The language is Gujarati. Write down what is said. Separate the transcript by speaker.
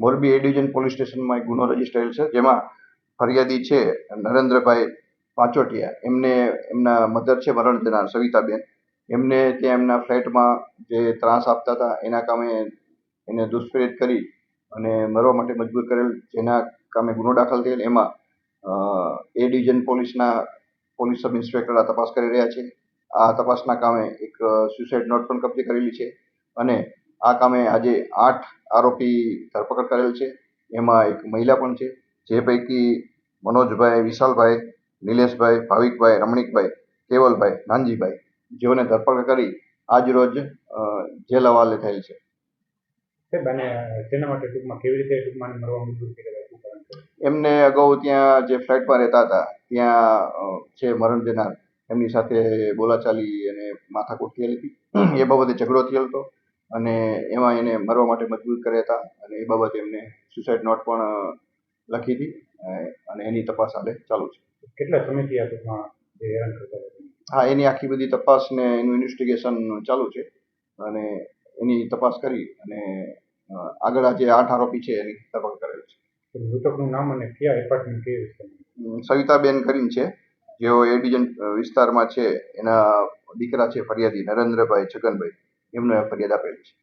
Speaker 1: મોરબી એ ડિવિઝન પોલીસ સ્ટેશનમાં એક ગુનો રજીસ્ટર થયેલ છે, જેમાં ફરિયાદી છે નરેન્દ્રભાઈ પાંચોટિયા, એમને એમના મધર છે મરણ જનાર સવિતાબેન, એમને ત્યાં એમના ફ્લેટમાં જે ત્રાસ આપતા હતા એના કામે એને દુષ્પ્રેરિત કરી અને મરવા માટે મજબૂર કરેલ, જેના કામે ગુનો દાખલ થયેલ. એમાં એ ડિવિઝન પોલીસ સબ ઇન્સ્પેક્ટર આ તપાસ કરી રહ્યા છે. આ તપાસના કામે એક સુસાઇડ નોટ પણ કબજે કરેલી છે અને આ કામે આજે 8 આરોપી ધરપકડ કરેલ છે. એમાં એક મહિલા પણ છે, જે પૈકી મનોજભાઈ, વિશાલભાઈ, નિલેશભાઈ, ભાવિકભાઈ, રમણીકભાઈ, કેવલભાઈ, નાનજીભાઈ, જેઓને ધરપકડ કરી આજ રોજ જેલ હવાલે થયેલ છે. એમને અગાઉ ત્યાં જે ફ્લેટમાં રહેતા હતા ત્યાં છે મરણ જનાર, એમની સાથે બોલાચાલી અને માથાકૂટ થયેલી હતી. એ બાબતે ઝઘડો થયેલ હતો અને એમાં એને મરવા માટે મજબૂર કર્યા હતા અને એ બાબતે એમને સુસાઇડ નોટ પણ લખી હતી અને એની તપાસ હાલે ચાલુ છે.
Speaker 2: કેટલા સમયથી આ ટૂંકમાં હેરાન કરતા હતા?
Speaker 1: હા, એની આખી બધી તપાસ ને એનું ઇન્વેસ્ટિગેશન ચાલુ છે અને એની તપાસ કરી અને આગળ આ જે 8 આરોપી છે એની ધરપકડ કરેલ છે.
Speaker 2: મૃતકનું નામ અને કયા એપાર્ટમેન્ટ કઈ વિસ્તારમાં?
Speaker 1: સવિતાબેન કરીને છે, જેઓ એ ડિવિઝન વિસ્તારમાં છે. એના દીકરા છે ફરિયાદી નરેન્દ્રભાઈ છગનભાઈ, એમને ફરિયાદ આપેલી છે.